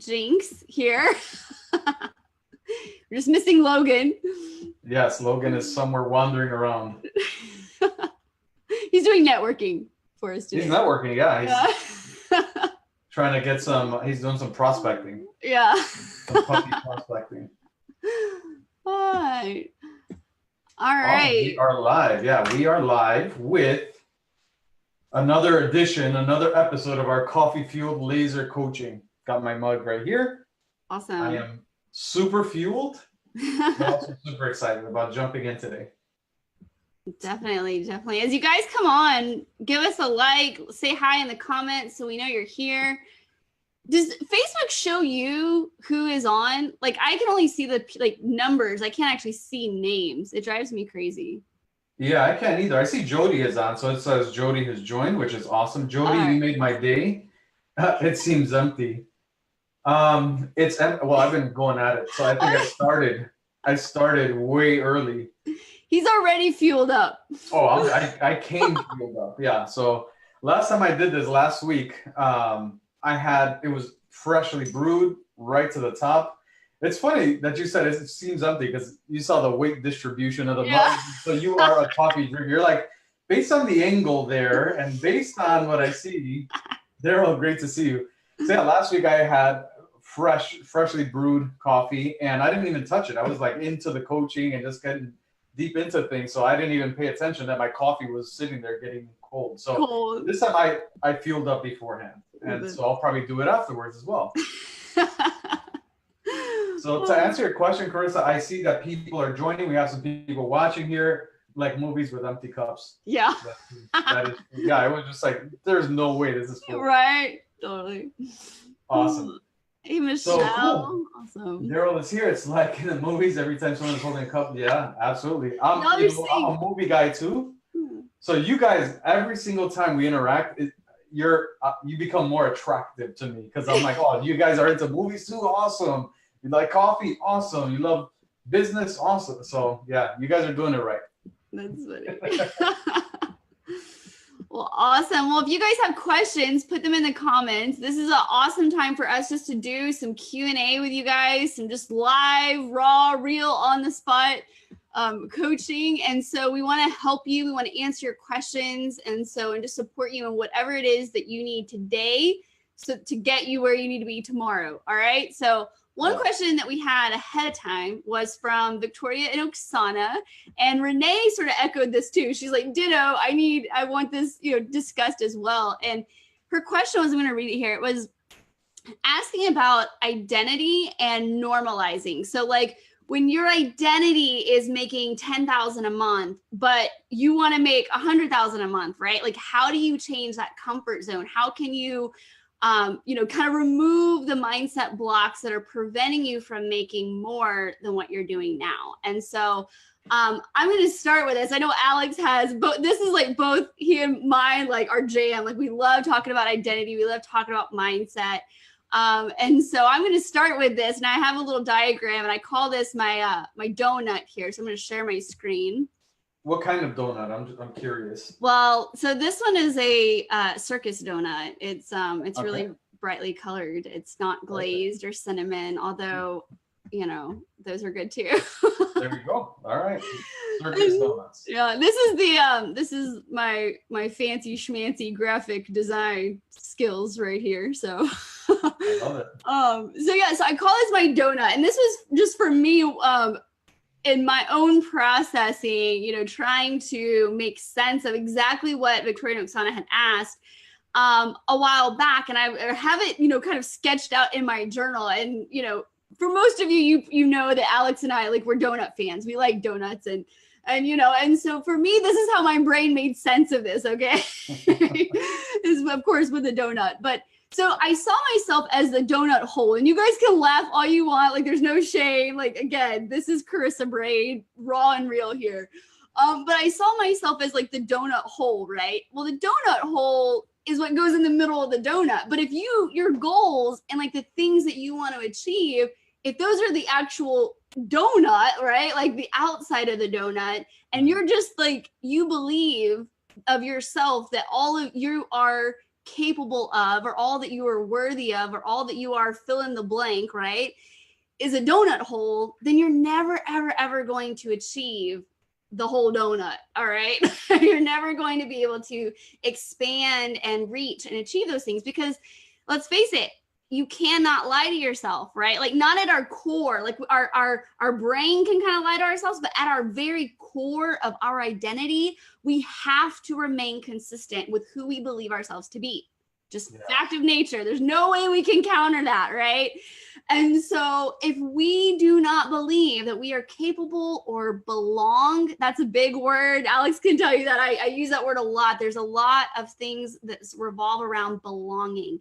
Jinx here. We're just missing Logan. Yes, Logan is somewhere wandering around. He's doing networking for us today. He's networking, yeah. He's trying to get he's doing some prospecting. Yeah. Some puppy prospecting. Hi. All right. We are live. Yeah, we are live with another episode of our Coffee Fueled Laser Coaching. Got my mug right here. Awesome. I am super fueled, but also super excited about jumping in today. Definitely. As you guys come on, give us a like, say hi in the comments so we know you're here. Does Facebook show you who is on? Like, I can only see the numbers. I can't actually see names. It drives me crazy. Yeah, I can't either. I see Jody is on, so it says Jody has joined, which is awesome. Jody, you made my day. It seems empty. Well, I've been going at it, so I think I started way early. He's already fueled up. Oh, I came fueled up. Yeah. So last time I did this last week, it was freshly brewed right to the top. It's funny that you said it seems empty because you saw the weight distribution of the mug. So you are a coffee drinker. You're like, based on the angle there and based on what I see, Daryl, great to see you. So yeah, last week I had freshly brewed coffee and I didn't even touch it. I was like into the coaching and just getting deep into things. So I didn't even pay attention that my coffee was sitting there getting cold. So this time I fueled up beforehand. And so I'll probably do it afterwards as well. So to answer your question, Carissa, I see that people are joining. We have some people watching here, like movies with empty cups. Yeah. Yeah, it was just like, there's no way this is full. Right. Totally. Awesome. Hey, Michelle. So cool. Awesome. Daryl is here. It's like in the movies, every time someone is holding a cup. Yeah, absolutely. I'm a movie guy too. So you guys, every single time we interact, you become more attractive to me because I'm like, oh, you guys are into movies too? Awesome. You like coffee? Awesome. You love business? Awesome. So yeah, you guys are doing it right. That's funny. Well, awesome. Well, if you guys have questions, put them in the comments. This is an awesome time for us just to do some Q&A with you guys, some just live, raw, real, on the spot coaching. And so we want to help you. We want to answer your questions. And just support you in whatever it is that you need today so to get you where you need to be tomorrow. All right. So one question that we had ahead of time was from Victoria in Oksana, and Renee sort of echoed this too. She's like, ditto, I want this, discussed as well. And her question was, I'm going to read it here. It was asking about identity and normalizing. So like when your identity is making 10,000 a month, but you want to make 100,000 a month, right? Like, how do you change that comfort zone? How can you kind of remove the mindset blocks that are preventing you from making more than what you're doing now. And so I'm going to start with this. I know Alex has, but this is like both he and mine, like our jam. Like we love talking about identity. We love talking about mindset. And so I'm going to start with this, and I have a little diagram, and I call this my donut here. So I'm going to share my screen. What kind of donut? I'm curious. Well, so this one is a circus donut. It's really brightly colored. It's not glazed or cinnamon, although those are good too. There we go. All right, circus donuts. Yeah, this is my fancy schmancy graphic design skills right here. So I love it. So I call this my donut, and this was just for me. In my own processing, trying to make sense of exactly what Victoria and Oksana had asked a while back. And I have it, kind of sketched out in my journal. And, for most of you, you know that Alex and I, like, we're donut fans. We like donuts and so for me, this is how my brain made sense of this. Okay. Is of course with a donut, but so I saw myself as the donut hole, and you guys can laugh all you want. Like, there's no shame. Like, again, this is Carissa brain, raw and real here. But I saw myself as like the donut hole, right? Well, the donut hole is what goes in the middle of the donut. But if your goals and like the things that you want to achieve, if those are the actual donut, right? Like the outside of the donut, and you're just like, you believe of yourself that all of you are capable of, or all that you are worthy of, or all that you are fill in the blank, right, is a donut hole, then you're never, ever, ever going to achieve the whole donut. All right. You're never going to be able to expand and reach and achieve those things, because let's face it, you cannot lie to yourself, right? Like, not at our core, like our brain can kind of lie to ourselves, but at our very core of our identity, we have to remain consistent with who we believe ourselves to be. Just fact of nature. There's no way we can counter that, right? And so if we do not believe that we are capable or belong, that's a big word. Alex can tell you that I use that word a lot. There's a lot of things that revolve around belonging.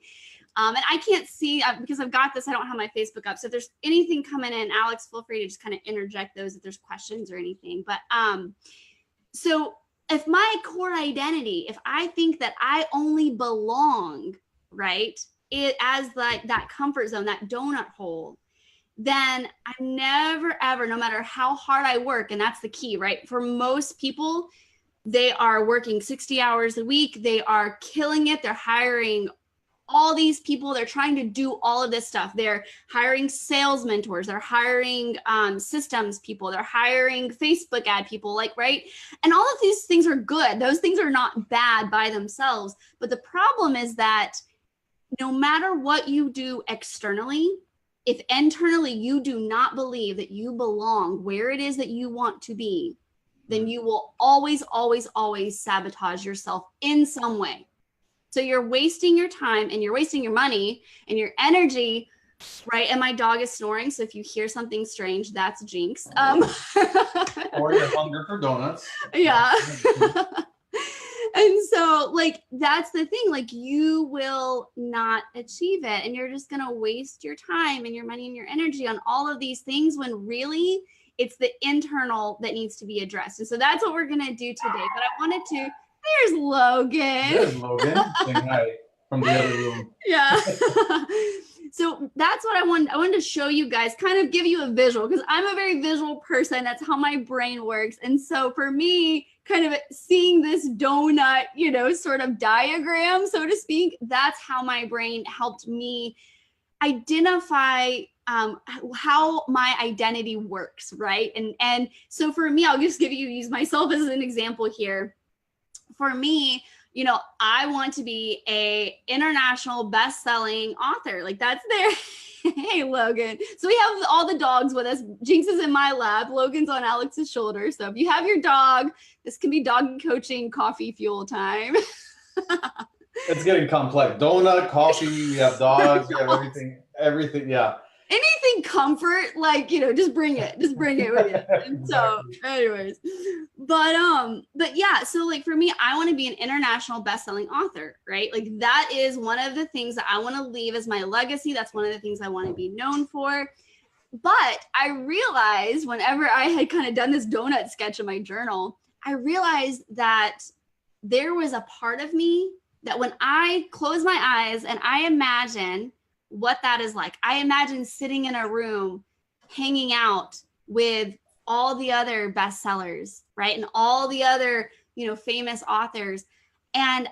And I can't see, because I've got this, I don't have my Facebook up. So if there's anything coming in, Alex, feel free to just kind of interject those if there's questions or anything. But so if my core identity, if I think that I only belong, right, it as like that comfort zone, that donut hole, then I'm never, ever, no matter how hard I work, and that's the key, right? For most people, they are working 60 hours a week. They are killing it. They're hiring all these people. They're trying to do all of this stuff. They're hiring sales mentors. They're hiring systems people. They're hiring Facebook ad people, like, right? And all of these things are good. Those things are not bad by themselves. But the problem is that no matter what you do externally, if internally you do not believe that you belong where it is that you want to be, then you will always, always, always sabotage yourself in some way. So you're wasting your time and you're wasting your money and your energy, right? And my dog is snoring. So if you hear something strange, that's Jinx. Or your hunger for donuts. Yeah. And so, like, that's the thing, like, you will not achieve it, and you're just going to waste your time and your money and your energy on all of these things, when really it's the internal that needs to be addressed. And so that's what we're going to do today. But I wanted to, there's Logan. There's Logan saying hi from the other room. Yeah. So that's what I wanted to show you guys, kind of give you a visual, because I'm a very visual person. That's how my brain works. And so for me, kind of seeing this donut, you know, sort of diagram, so to speak, that's how my brain helped me identify how my identity works, right? And so for me, I'll just use myself as an example here. For me, you know, I want to be a international best-selling author. Like, that's there. Hey, Logan. So we have all the dogs with us. Jinx is in my lap. Logan's on Alex's shoulder. So if you have your dog, this can be dog coaching coffee fuel time. It's getting complex. Donut, coffee, we have dogs, we have everything. Yeah. Anything comfort, like, you know, just bring it with you. And so anyways, but yeah, so like for me, I want to be an international best-selling author, right? Like, that is one of the things that I want to leave as my legacy. That's one of the things I want to be known for. But I realized whenever I had kind of done this donut sketch in my journal, I realized that there was a part of me that when I close my eyes and I imagine what that is like, I imagine sitting in a room, hanging out with all the other bestsellers, right? And all the other, you know, famous authors. And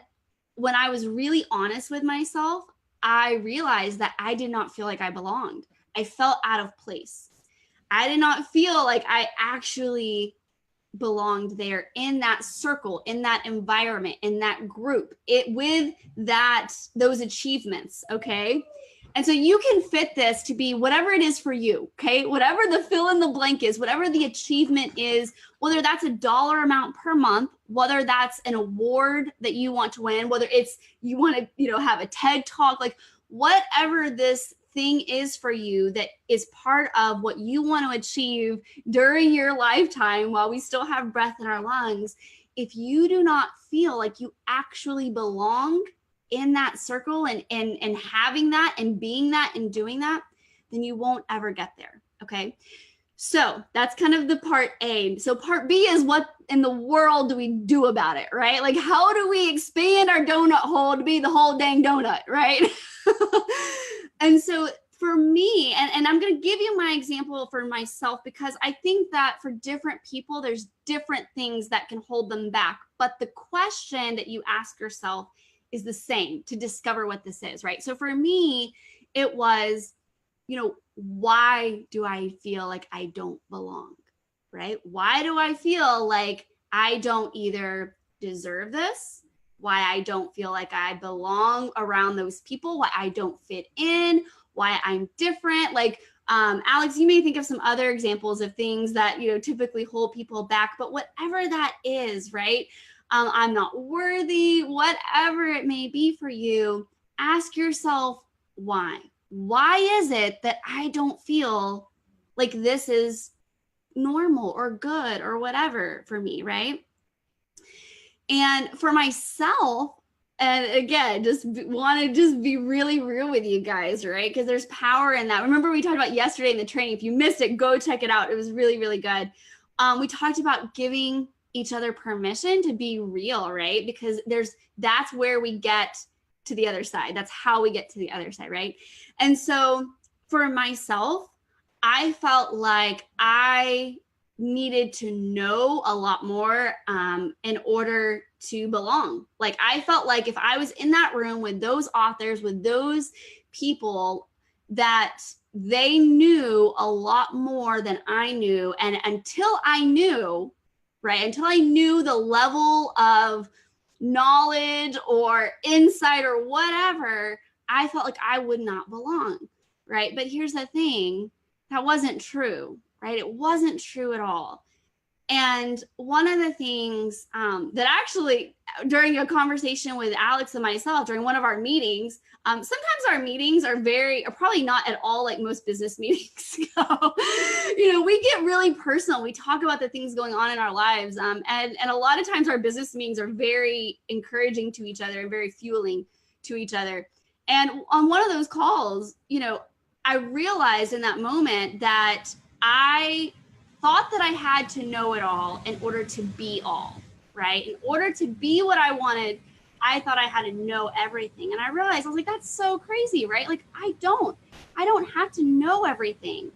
when I was really honest with myself, I realized that I did not feel like I belonged. I felt out of place. I did not feel like I actually belonged there in that circle, in that environment, in that group, with those achievements. Okay. And so you can fit this to be whatever it is for you, okay? Whatever the fill in the blank is, whatever the achievement is, whether that's a dollar amount per month, whether that's an award that you want to win, whether it's you want to, you know, have a TED talk, like whatever this thing is for you that is part of what you want to achieve during your lifetime while we still have breath in our lungs. If you do not feel like you actually belong in that circle and having that and being that and doing that, then you won't ever get there. Okay. So that's kind of the part A. So part B is, what in the world do we do about it, right? Like, how do we expand our donut hole to be the whole dang donut, right? And so for me, and I'm going to give you my example for myself, because I think that for different people, there's different things that can hold them back. But the question that you ask yourself is the same to discover what this is, right? So for me, it was, why do I feel like I don't belong, right? Why do I feel like I don't either deserve this? Why I don't feel like I belong around those people? Why I don't fit in? Why I'm different? Like, Alex, you may think of some other examples of things that, typically hold people back, but whatever that is, right? I'm not worthy, whatever it may be for you, ask yourself why. Why is it that I don't feel like this is normal or good or whatever for me, right? And for myself, and again, want to just be really real with you guys, right? Because there's power in that. Remember we talked about yesterday in the training. If you missed it, go check it out. It was really, really good. We talked about giving each other permission to be real, right? Because that's where we get to the other side. That's how we get to the other side, right? And so for myself, I felt like I needed to know a lot more in order to belong. Like I felt like if I was in that room with those authors, with those people, that they knew a lot more than I knew. And until I knew the level of knowledge or insight or whatever, I felt like I would not belong, right? But here's the thing, that wasn't true, right? It wasn't true at all. And one of the things that actually during a conversation with Alex and myself during one of our meetings, sometimes our meetings are probably not at all like most business meetings go. We get really personal. We talk about the things going on in our lives. And a lot of times our business meetings are very encouraging to each other and very fueling to each other. And on one of those calls, I realized in that moment that I thought that I had to know it all in order to be all, right? In order to be what I wanted, I thought I had to know everything. And I realized, I was like, that's so crazy, right? Like, I don't have to know everything.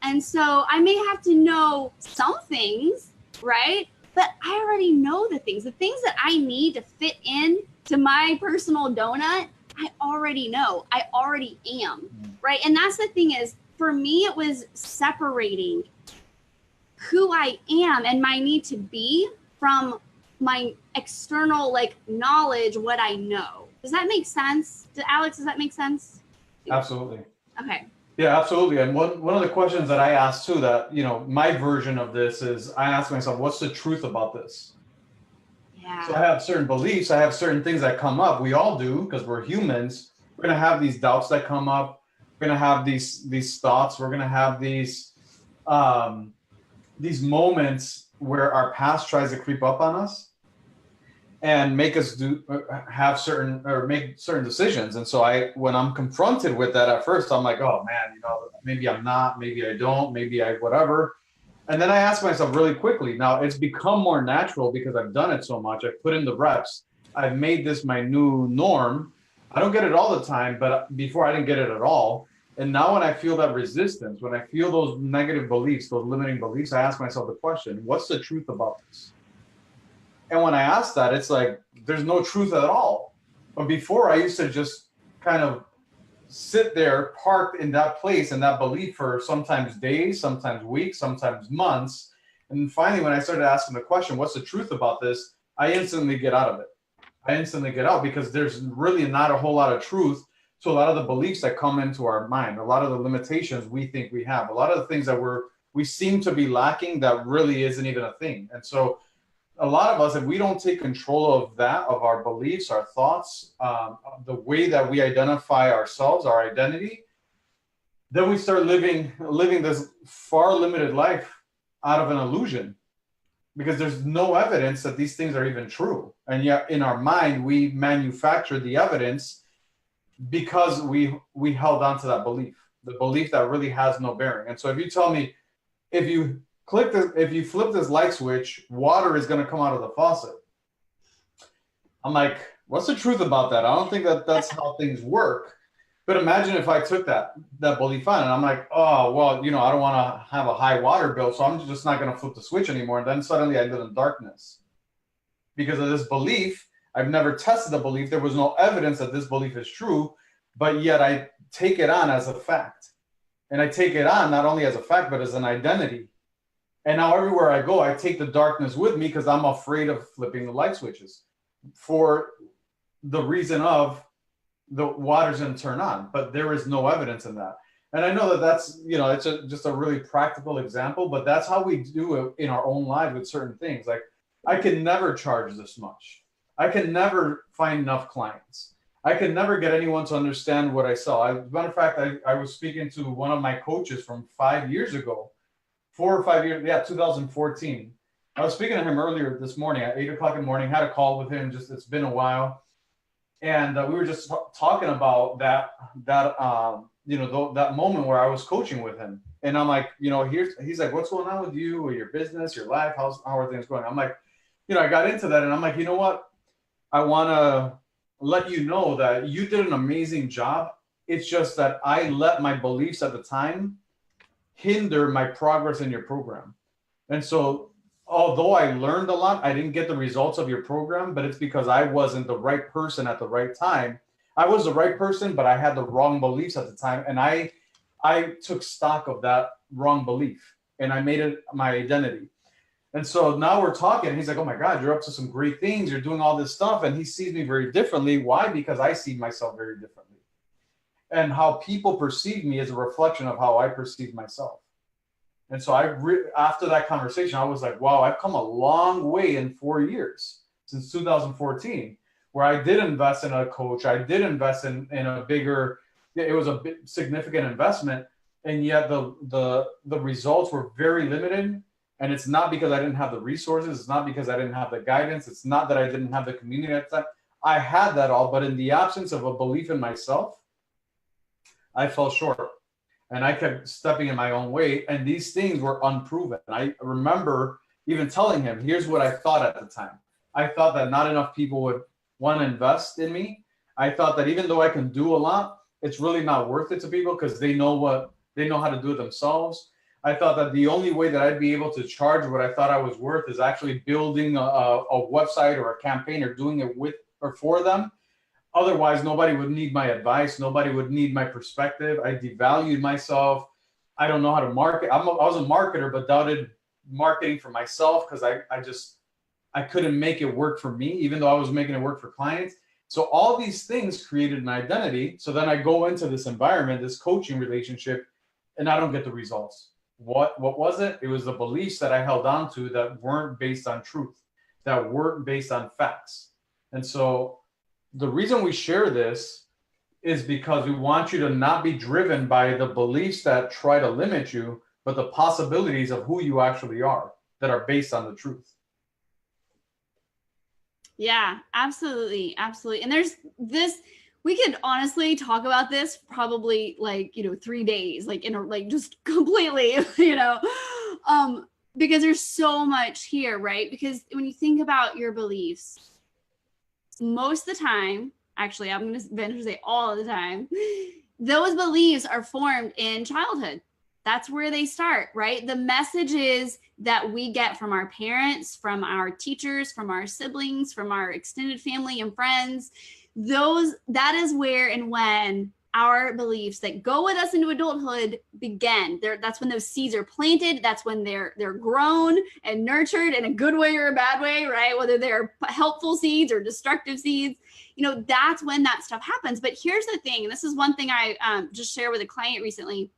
And so I may have to know some things, right? But I already know the things that I need to fit in to my personal donut, I already know, I already am, right? And that's the thing is, for me, it was separating who I am and my need to be from my external knowledge, what I know. Does that make sense? Alex, does that make sense? Absolutely. Okay. Yeah, absolutely. And one of the questions that I asked too, that, my version of this is I ask myself, what's the truth about this? Yeah. So I have certain beliefs, I have certain things that come up. We all do, because we're humans. We're going to have these doubts that come up. We're going to have these thoughts. We're going to have these moments where our past tries to creep up on us and make us make certain decisions. And so when I'm confronted with that at first, I'm like, oh man, maybe I'm not, maybe I don't, maybe I whatever. And then I ask myself really quickly, now it's become more natural because I've done it so much. I've put in the reps. I've made this my new norm. I don't get it all the time, but before I didn't get it at all. And now when I feel that resistance, when I feel those negative beliefs, those limiting beliefs, I ask myself the question, what's the truth about this? And when I ask that, it's like, there's no truth at all. But before I used to just kind of sit there parked in that place and that belief for sometimes days, sometimes weeks, sometimes months. And finally, when I started asking the question, what's the truth about this? I instantly get out of it. I instantly get out because there's really not a whole lot of truth to a lot of the beliefs that come into our mind, a lot of the limitations we think we have, a lot of the things that we seem to be lacking that really isn't even a thing. And so a lot of us, if we don't take control of that, of our beliefs, our thoughts, the way that we identify ourselves, our identity, then we start living this far limited life out of an illusion, because there's no evidence that these things are even true. And yet in our mind, we manufacture the evidence because we held on to that belief, the belief that really has no bearing. And so if you tell me, if you flip this light switch, water is going to come out of the faucet. I'm like, what's the truth about that? I don't think that's how things work. But imagine if I took that belief on and I'm like, oh, well, I don't want to have a high water bill, so I'm just not going to flip the switch anymore. And then suddenly I live in darkness because of this belief. I've never tested the belief. There was no evidence that this belief is true, but yet I take it on as a fact. And I take it on not only as a fact, but as an identity. And now everywhere I go, I take the darkness with me because I'm afraid of flipping the light switches for the reason of the water's going to turn on. But there is no evidence in that. And I know that that's, you know, it's just a really practical example, but that's how we do it in our own lives with certain things. Like, I can never charge this much. I can never find enough clients. I can never get anyone to understand what I sell. As a matter of fact, I was speaking to one of my coaches from 5 years ago, 4 or 5 years, 2014. I was speaking to him earlier this morning at 8 o'clock in the morning, had a call with him, just, it's been a while. And we were just talking about that moment where I was coaching with him. And I'm like, you know, he's like, what's going on with you or your business, your life? How are things going? I'm like, you know, I got into that and I'm like, you know what? I want to let you know that you did an amazing job. It's just that I let my beliefs at the time hinder my progress in your program. And so, although I learned a lot, I didn't get the results of your program, but it's because I wasn't the right person at the right time. I was the right person, but I had the wrong beliefs at the time. And I took stock of that wrong belief and I made it my identity. And so now we're talking. He's like, oh my God, you're up to some great things. You're doing all this stuff. And he sees me very differently. Why? Because I see myself very differently. And how people perceive me is a reflection of how I perceive myself. And so after that conversation, I was like, wow, I've come a long way in 4 years since 2014, where I did invest in a coach. I did invest in a bigger, it was a significant investment. And yet the results were very limited. And it's not because I didn't have the resources. It's not because I didn't have the guidance. It's not that I didn't have the community at the time. I had that all, but in the absence of a belief in myself, I fell short. And I kept stepping in my own way. And these things were unproven. I remember even telling him, here's what I thought at the time. I thought that not enough people would want to invest in me. I thought that even though I can do a lot, it's really not worth it to people because they know how to do it themselves. I thought that the only way that I'd be able to charge what I thought I was worth is actually building a website or a campaign or doing it with or for them. Otherwise, nobody would need my advice. Nobody would need my perspective. I devalued myself. I don't know how to market. I was a marketer, but doubted marketing for myself because I couldn't make it work for me, even though I was making it work for clients. So all these things created an identity. So then I go into this environment, this coaching relationship, and I don't get the results. What was it? It was the beliefs that I held on to that weren't based on truth, that weren't based on facts. And so the reason we share this is because we want you to not be driven by the beliefs that try to limit you, but the possibilities of who you actually are that are based on the truth. Yeah, absolutely. Absolutely. And there's this, we could honestly talk about this probably 3 days, just completely, because there's so much here, right? Because when you think about your beliefs, most of the time, actually, I'm going to venture to say all the time, those beliefs are formed in childhood. That's where they start, right? The messages that we get from our parents, from our teachers, from our siblings, from our extended family and friends, that is where and when our beliefs that go with us into adulthood begin. That's when those seeds are planted. That's when they're grown and nurtured in a good way or a bad way, right? Whether they're helpful seeds or destructive seeds, that's when that stuff happens. But here's the thing, and this is one thing I just shared with a client recently,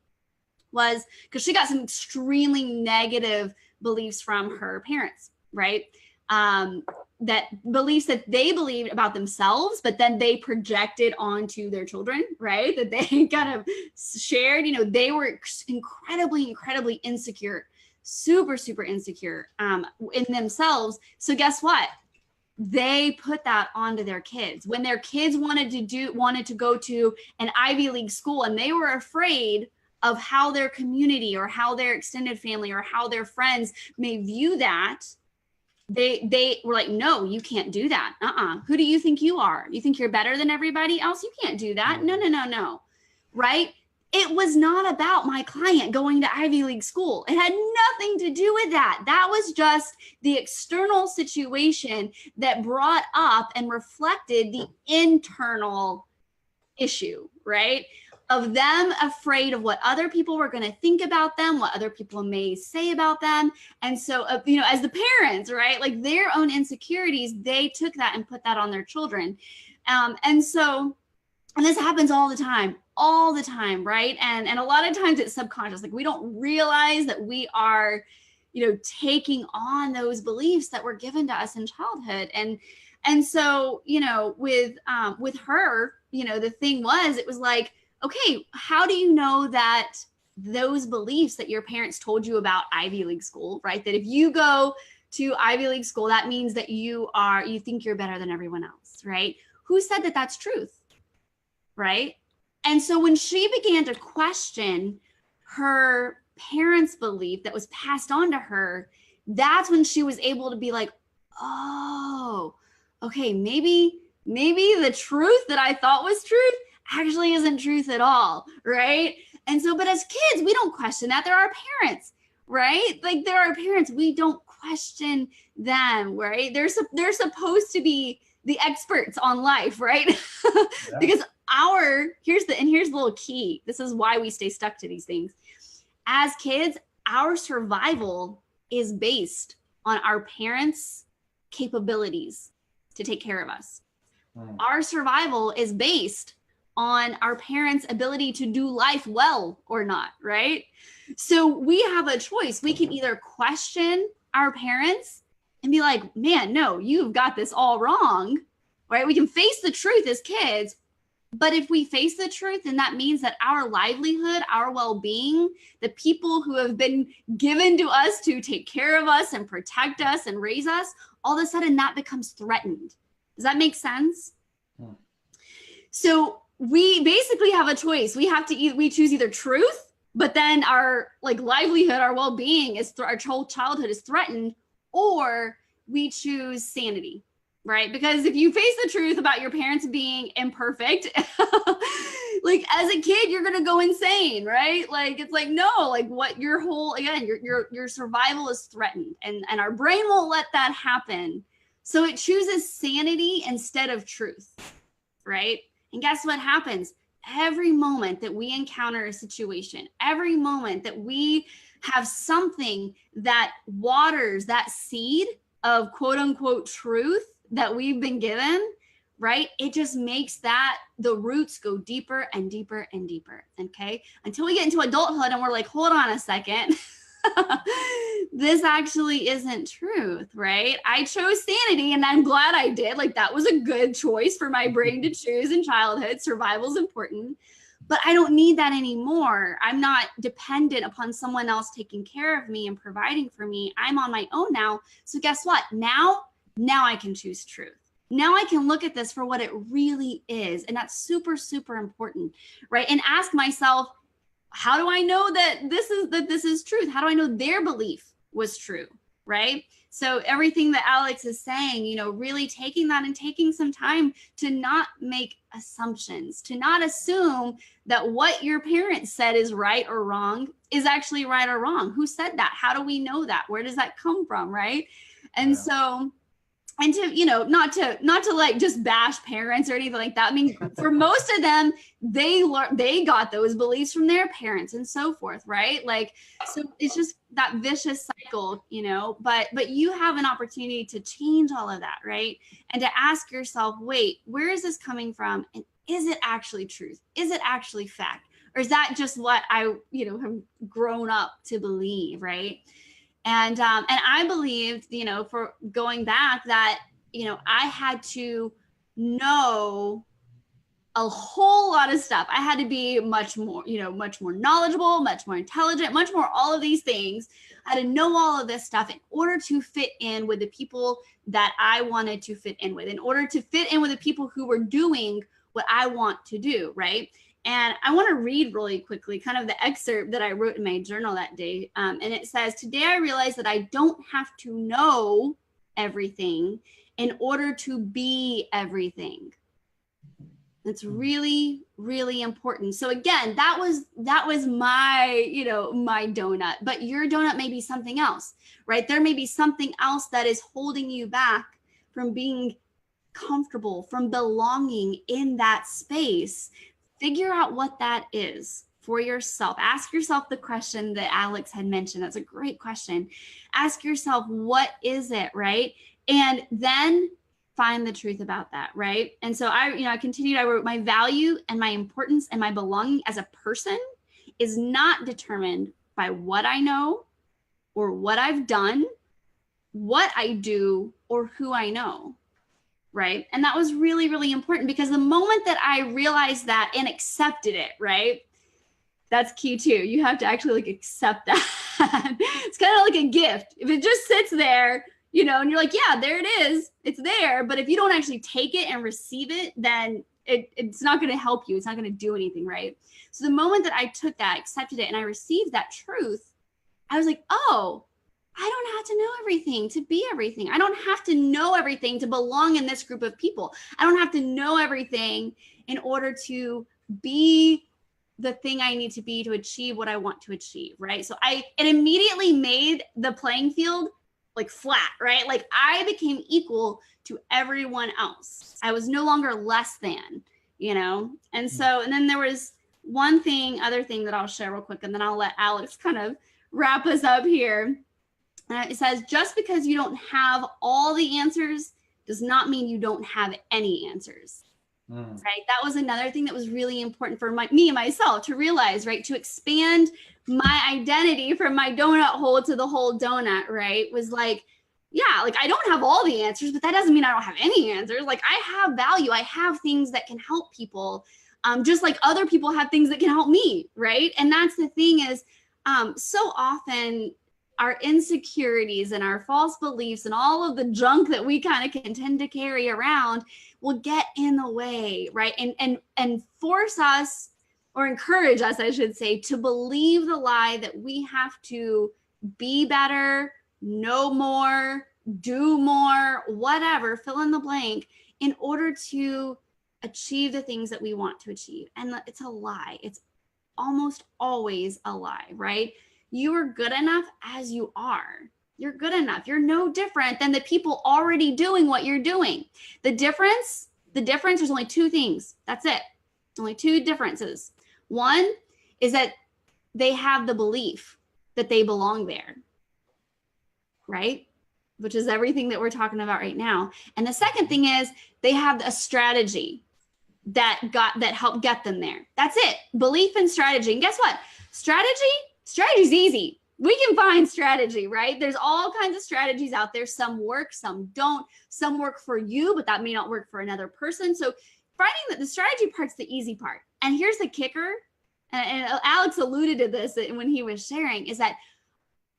was because she got some extremely negative beliefs from her parents, right? That beliefs that they believed about themselves, but then they projected onto their children, right? That they kind of shared, they were incredibly, incredibly insecure, super, super insecure in themselves. So guess what? They put that onto their kids. When their kids wanted to go to an Ivy League school and they were afraid of how their community or how their extended family or how their friends may view that, they were like, no, you can't do that. Who do you think you are? You think you're better than everybody else? You can't do that. No. Right? it was not about my client going to Ivy League school. It had nothing to do with that. That was just the external situation that brought up and reflected the internal issue, right? Of them afraid of what other people were going to think about them, what other people may say about them. And so, as the parents, right, like their own insecurities, they took that and put that on their children. And this happens all the time, right? And a lot of times it's subconscious. Like we don't realize that we are, taking on those beliefs that were given to us in childhood. And so, with her, the thing was, it was like, okay, how do you know that those beliefs that your parents told you about Ivy League school, right? That if you go to Ivy League school, that means that you think you're better than everyone else, right? Who said that that's truth? Right? And so when she began to question her parents' belief that was passed on to her, that's when she was able to be like, oh, okay, maybe the truth that I thought was truth actually isn't truth at all, right? And so, but as kids, we don't question that. They're our parents, right? Like they're our parents. We don't question them, right? They're supposed to be the experts on life, right? Yeah. Because here's the little key. This is why we stay stuck to these things. As kids, our survival is based on our parents' capabilities to take care of us. Our survival is based on our parents' ability to do life well or not, right? So we have a choice. We can either question our parents and be like, man, no, you've got this all wrong, right? We can face the truth as kids. But if we face the truth, then that means that our livelihood, our well-being, the people who have been given to us to take care of us and protect us and raise us, all of a sudden that becomes threatened. Does that make sense? Hmm. So we basically have a choice. We choose either truth, but then our livelihood, our well-being our childhood is threatened, or we choose sanity. Right? Because if you face the truth about your parents being imperfect, like as a kid, you're going to go insane, right? Like, it's like, no, like what your survival is threatened, and our brain won't let that happen. So it chooses sanity instead of truth, right? And guess what happens? Every moment that we encounter a situation, every moment that we have something that waters that seed of quote unquote truth that we've been given, right? It just makes the roots go deeper and deeper and deeper, okay? Until we get into adulthood and we're like, hold on a second. This actually isn't truth, right? I chose sanity and I'm glad I did. Like that was a good choice for my brain to choose in childhood. Survival is important, but I don't need that anymore. I'm not dependent upon someone else taking care of me and providing for me. I'm on my own now. So guess what? Now I can choose truth. Now I can look at this for what it really is. And that's super, super important, right? And ask myself, how do I know that this is truth? How do I know their belief was true, right? So everything that Alex is saying, really taking that and taking some time to not make assumptions, to not assume that what your parents said is right or wrong is actually right or wrong. Who said that? How do we know that? Where does that come from, right? And so, and to, not to like just bash parents or anything like that. I mean, for most of them, they got those beliefs from their parents and so forth, right? Like, so it's just that vicious cycle, but you have an opportunity to change all of that, right? And to ask yourself, wait, where is this coming from? And is it actually truth? Is it actually fact? Or is that just what I, have grown up to believe, right? And I believed, for going back that, I had to know a whole lot of stuff. I had to be much more knowledgeable, much more intelligent, much more all of these things. I had to know all of this stuff in order to fit in with the people that I wanted to fit in with, in order to fit in with the people who were doing what I want to do, right? And I want to read really quickly kind of the excerpt that I wrote in my journal that day. And it says, today I realized that I don't have to know everything in order to be everything. It's really, really important. So again, that was my, my donut, but your donut may be something else, right? There may be something else that is holding you back from being comfortable, from belonging in that space. Figure out what that is for yourself. Ask yourself the question that Alex had mentioned. That's a great question. Ask yourself, what is it, right? And then find the truth about that, right? And so I continued, I wrote, my value and my importance and my belonging as a person is not determined by what I know or what I've done, what I do, or who I know, right? And that was really, really important, because the moment that I realized that and accepted it, right? That's key too. You have to actually accept that. It's kind of like a gift. If it just sits there, and you're like, yeah, there it is, it's there. But if you don't actually take it and receive it, then it's not going to help you. It's not going to do anything, right? So the moment that I took that, accepted it, and I received that truth, I was like, oh, I don't have to know everything to be everything. I don't have to know everything to belong in this group of people. I don't have to know everything in order to be the thing I need to be to achieve what I want to achieve, right? So it immediately made the playing field flat, right? I became equal to everyone else. I was no longer less than, And then there was other thing that I'll share real quick, and then I'll let Alex kind of wrap us up here. It says, just because you don't have all the answers does not mean you don't have any answers. Right? That was another thing that was really important for me and myself to realize, right? To expand my identity from my donut hole to the whole donut, right? Was I don't have all the answers, but that doesn't mean I don't have any answers. I have value. I have things that can help people, just like other people have things that can help me, right? And that's the thing is, so often our insecurities and our false beliefs and all of the junk that we kind of can tend to carry around will get in the way, right? And force us, or encourage us, I should say, to believe the lie that we have to be better, know more, do more, whatever, fill in the blank, in order to achieve the things that we want to achieve. And it's a lie. It's almost always a lie, right? You are good enough as you are. You're good enough. You're no different than the people already doing what you're doing. The difference, there's only two things. That's it. Only two differences. One is that they have the belief that they belong there, right? Which is everything that we're talking about right now. And the second thing is they have a strategy that helped get them there. That's it. Belief and strategy. And guess what? Strategy's easy. We can find strategy, right? There's all kinds of strategies out there. Some work, some don't. Some work for you, but that may not work for another person. So finding that the strategy part's the easy part. And here's the kicker, and Alex alluded to this when he was sharing, is that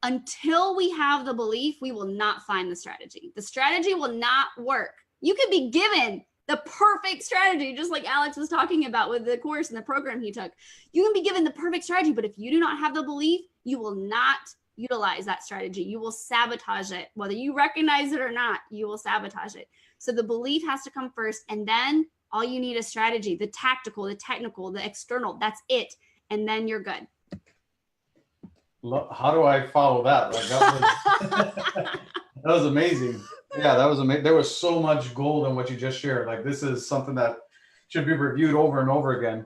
until we have the belief, we will not find the strategy. The strategy will not work. You could be given the perfect strategy, just like Alex was talking about with the course and the program he took. You can be given the perfect strategy, but if you do not have the belief, you will not utilize that strategy. You will sabotage it. Whether you recognize it or not, you will sabotage it. So the belief has to come first, and then all you need is strategy, the tactical, the technical, the external. That's it. And then you're good. How do I follow that? That was amazing. Yeah, that was amazing. There was so much gold in what you just shared. This is something that should be reviewed over and over again.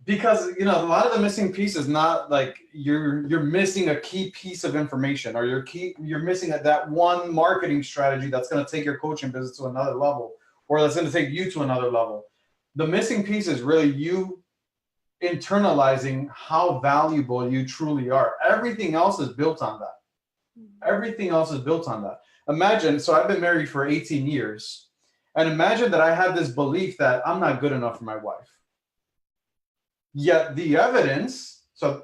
Because a lot of the missing piece is not you're missing a key piece of information, or you're missing that one marketing strategy that's going to take your coaching business to another level, or that's going to take you to another level. The missing piece is really you internalizing how valuable you truly are. Everything else is built on that. Everything else is built on that. Imagine, so I've been married for 18 years, and imagine that I have this belief that I'm not good enough for my wife. Yet the evidence, so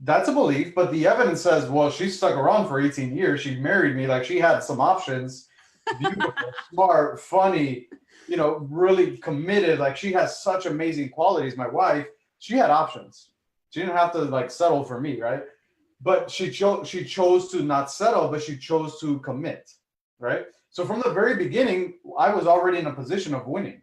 that's a belief, but the evidence says, well, she stuck around for 18 years. She married me. She had some options, beautiful, smart, funny, really committed. She has such amazing qualities. My wife, she had options. She didn't have to settle for me, right? But she chose to not settle, but she chose to commit, right? So from the very beginning, I was already in a position of winning.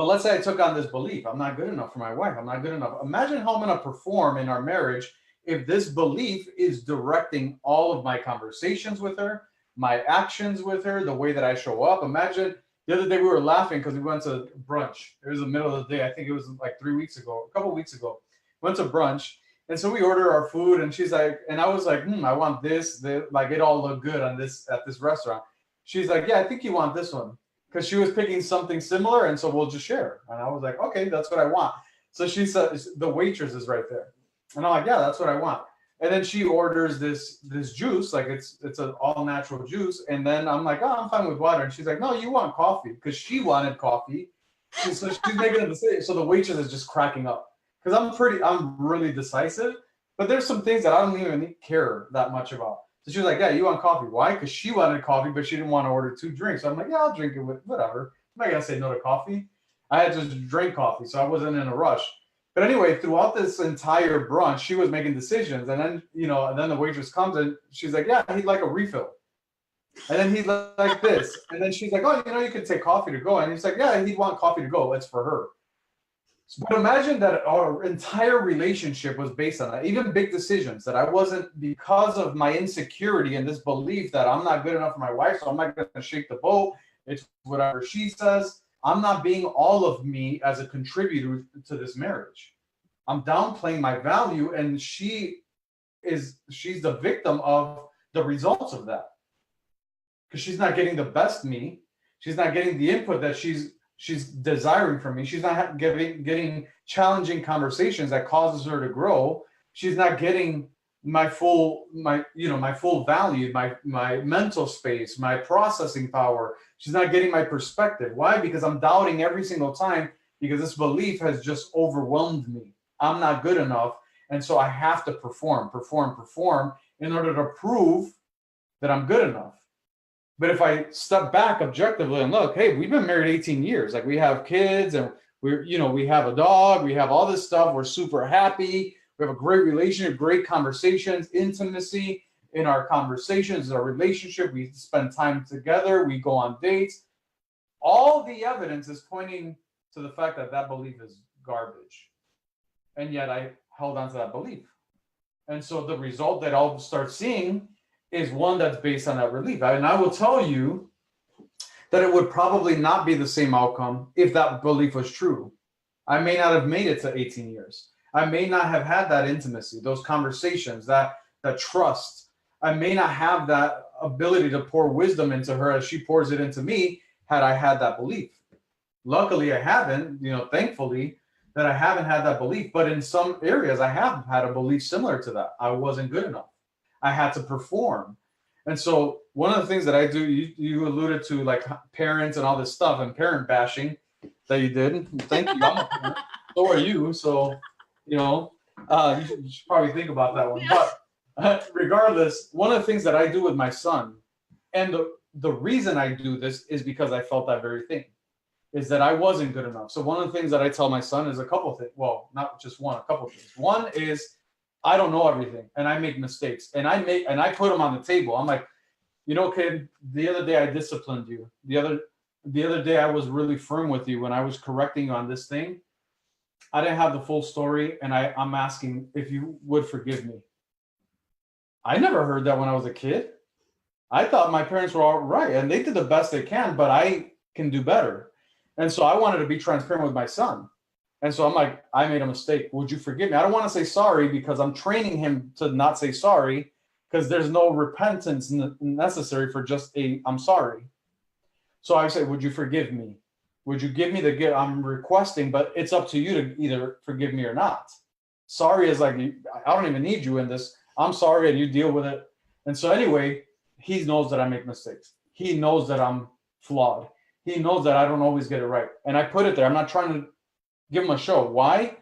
But let's say I took on this belief, I'm not good enough for my wife. I'm not good enough. Imagine how I'm going to perform in our marriage if this belief is directing all of my conversations with her, my actions with her, the way that I show up. Imagine the other day we were laughing because we went to brunch. It was the middle of the day. I think it was like 3 weeks ago, a couple of weeks ago. Went to brunch. And so we order our food, and she's like, and I was like, I want this. Like it all looked good on this at this restaurant. She's like, yeah, I think you want this one, because she was picking something similar, and so we'll just share. And I was like, okay, that's what I want. So she said, the waitress is right there, and I'm like, yeah, that's what I want. And then she orders this juice, like it's an all natural juice, and then I'm like, oh, I'm fine with water, and she's like, no, you want coffee, because she wanted coffee. So she's making it the same. So the waitress is just cracking up. Because I'm really decisive, but there's some things that I don't even care that much about. So she was like, yeah, you want coffee. Why? Because she wanted coffee, but she didn't want to order 2 drinks. So I'm like, yeah, I'll drink it with whatever. I'm not going to say no to coffee. I had to drink coffee, so I wasn't in a rush. But anyway, throughout this entire brunch, she was making decisions. And then, and then the waitress comes and she's like, yeah, he'd like a refill. And then he'd like this. And then she's like, oh, you can take coffee to go. And he's like, yeah, he'd want coffee to go. It's for her. But imagine that our entire relationship was based on that. Even big decisions that I wasn't, because of my insecurity and this belief that I'm not good enough for my wife, so I'm not going to shake the boat. It's whatever she says. I'm not being all of me as a contributor to this marriage. I'm downplaying my value, and she's the victim of the results of that. Because she's not getting the best me. She's not getting the input that she's desiring from me. She's not getting challenging conversations that causes her to grow. She's not getting my full value, my mental space, my processing power. She's not getting my perspective. Why? Because I'm doubting every single time, because this belief has just overwhelmed me. I'm not good enough. And so I have to perform in order to prove that I'm good enough. But if I step back objectively and look, hey, we've been married 18 years. Like, we have kids, and we have a dog, we have all this stuff. We're super happy. We have a great relationship, great conversations, intimacy in our conversations, our relationship. We spend time together. We go on dates. All the evidence is pointing to the fact that that belief is garbage. And yet I held on to that belief. And so the result that I'll start seeing is one that's based on that belief. And I will tell you that it would probably not be the same outcome if that belief was true. I may not have made it to 18 years. I may not have had that intimacy, those conversations, that trust. I may not have that ability to pour wisdom into her as she pours it into me had I had that belief. Luckily, I haven't, thankfully, that I haven't had that belief. But in some areas, I have had a belief similar to that. I wasn't good enough. I had to perform. And so one of the things that I do, you alluded to, like parents and all this stuff and parent bashing that you did. Thank you. I'm a parent. So are you. So, you should probably think about that one. But regardless, one of the things that I do with my son, and the reason I do this is because I felt that very thing, is that I wasn't good enough. So one of the things that I tell my son is a couple of things. Well, not just one, a couple of things. One is, I don't know everything, and I make mistakes, and I put them on the table. I'm like, kid, the other day I disciplined you. The other day I was really firm with you when I was correcting you on this thing. I didn't have the full story, and I'm asking if you would forgive me. I never heard that when I was a kid. I thought my parents were all right, and they did the best they can, but I can do better. And so I wanted to be transparent with my son. And so I'm like, I made a mistake. Would you forgive me? I don't want to say sorry, because I'm training him to not say sorry, because there's no repentance necessary for just I'm sorry. So I say, would you forgive me? Would you give me the gift I'm requesting? But it's up to you to either forgive me or not. Sorry is like, I don't even need you in this. I'm sorry, and you deal with it. And so anyway, he knows that I make mistakes. He knows that I'm flawed. He knows that I don't always get it right. And I put it there. I'm not trying to give him a show. Why?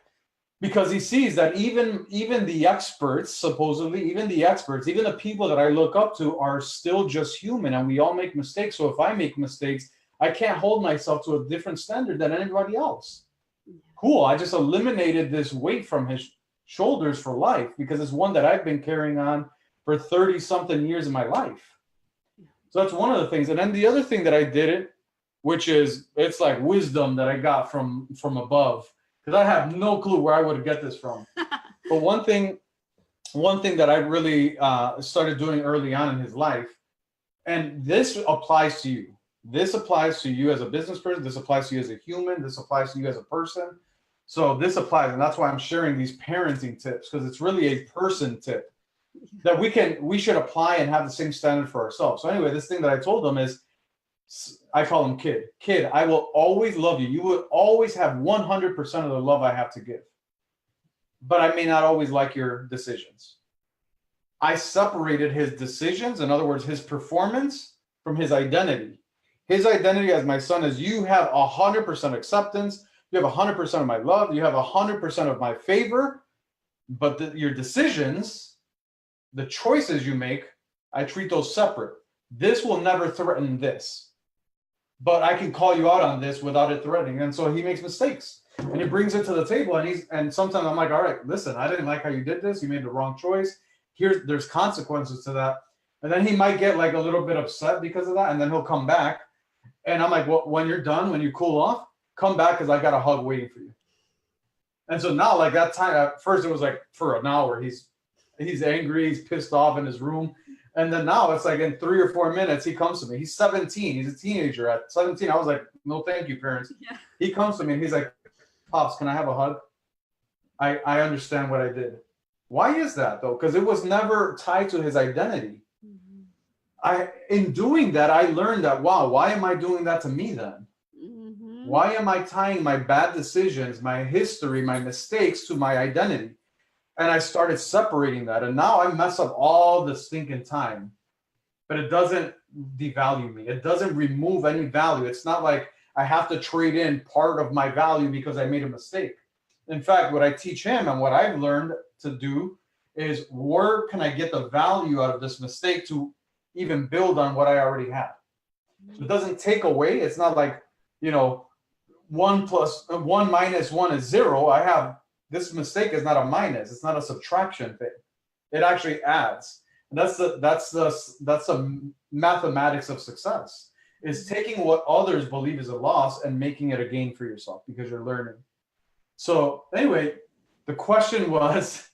Because he sees that even the experts, supposedly, even the people that I look up to are still just human, and we all make mistakes. So if I make mistakes, I can't hold myself to a different standard than anybody else. Cool. I just eliminated this weight from his shoulders for life, because it's one that I've been carrying on for 30 something years of my life. So that's one of the things. And then the other thing that I did which is, it's like wisdom that I got from above, because I have no clue where I would get this from. But one thing that I really started doing early on in his life, and this applies to you. This applies to you as a business person. This applies to you as a human. This applies to you as a person. So this applies, and that's why I'm sharing these parenting tips, because it's really a person tip that we should apply and have the same standard for ourselves. So anyway, this thing that I told them is, I call him kid. Kid, I will always love you. You will always have 100% of the love I have to give. But I may not always like your decisions. I separated his decisions, in other words, his performance, from his identity. His identity as my son is, you have 100% acceptance. You have 100% of my love. You have 100% of my favor. But your decisions, the choices you make, I treat those separate. This will never threaten this. But I can call you out on this without it threatening. And so he makes mistakes. And he brings it to the table. And sometimes I'm like, all right, listen, I didn't like how you did this. You made the wrong choice. There's consequences to that. And then he might get like a little bit upset because of that. And then he'll come back. And I'm like, well, when you're done, when you cool off, come back, because I got a hug waiting for you. And so now, like that time, at first it was like for an hour, he's angry, he's pissed off in his room. And then now it's like in 3 or 4 minutes, he comes to me. He's 17. He's a teenager. At 17, I was like, no, thank you, parents. Yeah. He comes to me and he's like, Pops, can I have a hug? I understand what I did. Why is that, though? Because it was never tied to his identity. Mm-hmm. In doing that, I learned that, wow, why am I doing that to me then? Mm-hmm. Why am I tying my bad decisions, my history, my mistakes to my identity? And I started separating that. And now I mess up all the stinking time. But it doesn't devalue me. It doesn't remove any value. It's not like I have to trade in part of my value because I made a mistake. In fact, what I teach him and what I've learned to do is, where can I get the value out of this mistake to even build on what I already have? So it doesn't take away. It's not like, 1 minus 1 is 0. This mistake is not a minus. It's not a subtraction thing. It actually adds. And that's the mathematics of success, is taking what others believe is a loss and making it a gain for yourself because you're learning. So anyway, the question was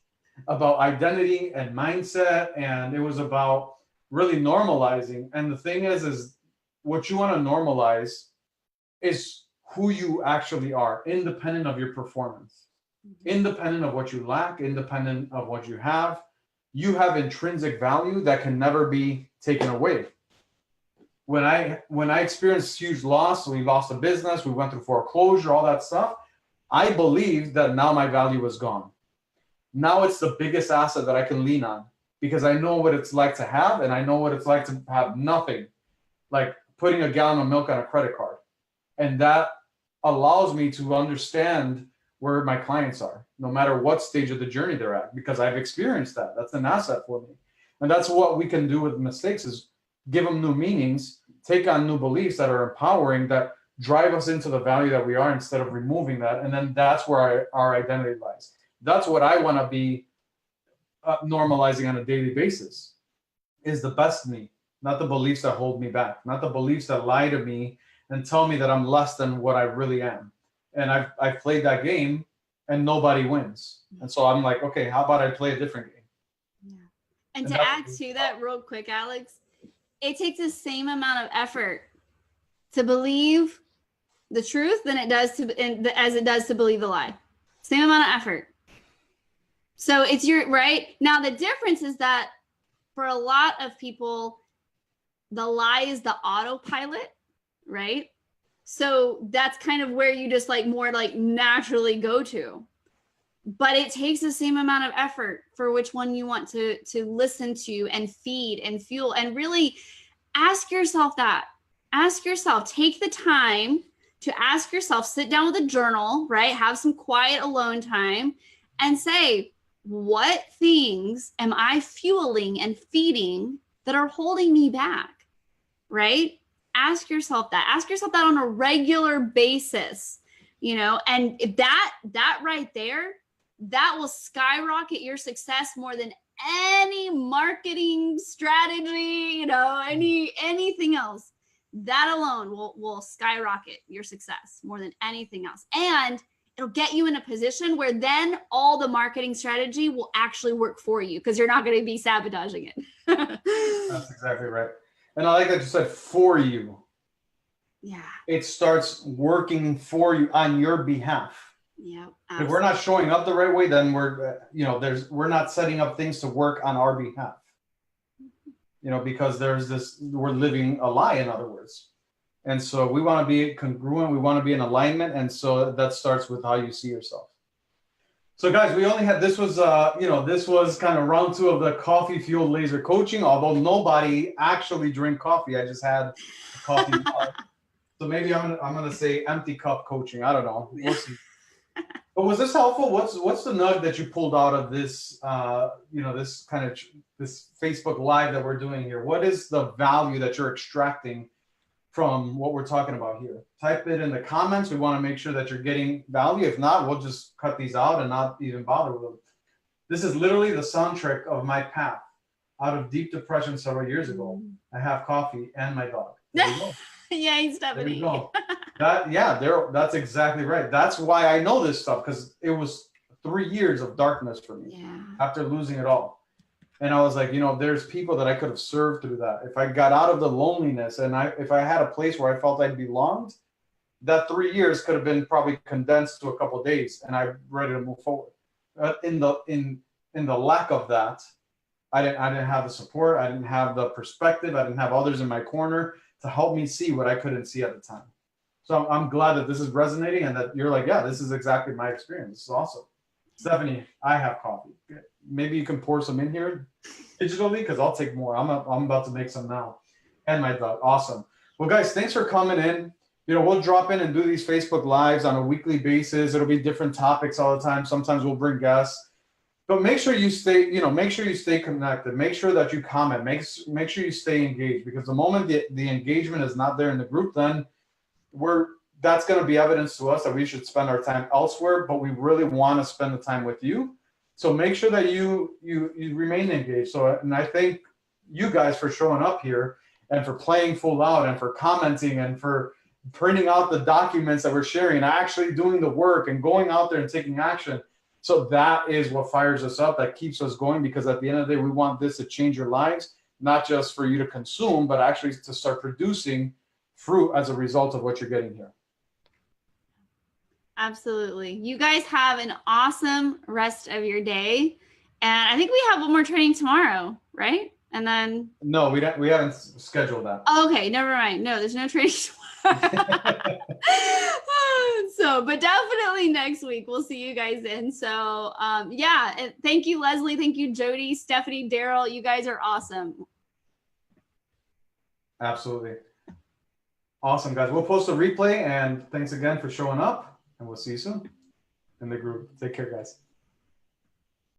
about identity and mindset, and it was about really normalizing. And the thing is what you want to normalize is who you actually are, independent of your performance, independent of what you lack, independent of what you have. You have intrinsic value that can never be taken away. When I experienced huge loss, we lost a business, we went through foreclosure, all that stuff, I believed that now my value was gone. Now it's the biggest asset that I can lean on, because I know what it's like to have, and I know what it's like to have nothing, like putting a gallon of milk on a credit card. And that allows me to understand where my clients are, no matter what stage of the journey they're at, because I've experienced that. That's an asset for me. And that's what we can do with mistakes, is give them new meanings, take on new beliefs that are empowering, that drive us into the value that we are, instead of removing that. And then that's where our identity lies. That's what I want to be normalizing on a daily basis, is the best me, not the beliefs that hold me back, not the beliefs that lie to me and tell me that I'm less than what I really am. And I've played that game and nobody wins. And so I'm like, okay, how about I play a different game? Yeah. And to add to that real quick, Alex, it takes the same amount of effort to believe the truth as it does to believe the lie. Same amount of effort. So it's right. Now, the difference is that for a lot of people, the lie is the autopilot, right? So that's kind of where you just more naturally go to. But it takes the same amount of effort for which one you want to listen to and feed and fuel, and really ask yourself that. Ask yourself, take the time to ask yourself, sit down with a journal, right? Have some quiet alone time and say, what things am I fueling and feeding that are holding me back, right? Ask yourself that. Ask yourself that on a regular basis, and if that right there, that will skyrocket your success more than any marketing strategy, anything else. that alone will skyrocket your success more than anything else. And it'll get you in a position where then all the marketing strategy will actually work for you because you're not going to be sabotaging it. That's exactly right. And I like that you said for you. Yeah. It starts working for you on your behalf. Yeah. If we're not showing up the right way, then we're not setting up things to work on our behalf. Because we're living a lie, in other words. And so we want to be congruent. We want to be in alignment. And so that starts with how you see yourself. So guys, we only had, this was kind of round 2 of the coffee fueled laser coaching, although nobody actually drank coffee. I just had a coffee cup. So maybe I'm going to say empty cup coaching. I don't know. We'll see. But was this helpful? What's the nugget that you pulled out of this, this Facebook Live that we're doing here? What is the value that you're extracting from what we're talking about here? Type it in the comments. We want to make sure that you're getting value. If not, we'll just cut these out and not even bother with them. This is literally the soundtrack of my path out of deep depression several years ago. I have coffee and my dog. There we go. Yay, Stephanie. There we go. That's exactly right. That's why I know this stuff, because it was 3 years of darkness for me after losing it all. And I was like, there's people that I could have served through that. If I got out of the loneliness and if I had a place where I felt I belonged, that 3 years could have been probably condensed to a couple of days, and I'm ready to move forward. In the lack of that, I didn't have the support. I didn't have the perspective. I didn't have others in my corner to help me see what I couldn't see at the time. So I'm glad that this is resonating and that you're like, yeah, this is exactly my experience. This is awesome. Stephanie, I have coffee. Maybe you can pour some in here digitally, because I'll take more. I'm about to make some now. And my dog. Awesome. Well, guys, thanks for coming in. We'll drop in and do these Facebook Lives on a weekly basis. It'll be different topics all the time. Sometimes we'll bring guests. But make sure you stay, make sure you stay connected. Make sure that you comment. Make sure you stay engaged, because the moment the engagement is not there in the group, then that's going to be evidence to us that we should spend our time elsewhere. But we really want to spend the time with you. So make sure that you remain engaged. So, and I thank you guys for showing up here and for playing full out and for commenting and for printing out the documents that we're sharing and actually doing the work and going out there and taking action. So that is what fires us up, that keeps us going, because at the end of the day, we want this to change your lives, not just for you to consume, but actually to start producing fruit as a result of what you're getting here. Absolutely. You guys have an awesome rest of your day. And I think we have one more training tomorrow, right? And then no, we haven't scheduled that. Okay, never mind. No, there's no training tomorrow. But definitely next week we'll see you guys in. So thank you, Leslie. Thank you, Jody, Stephanie, Daryl. You guys are awesome. Absolutely. Awesome, guys. We'll post a replay, and thanks again for showing up, and we'll see you soon in the group. Take care, guys.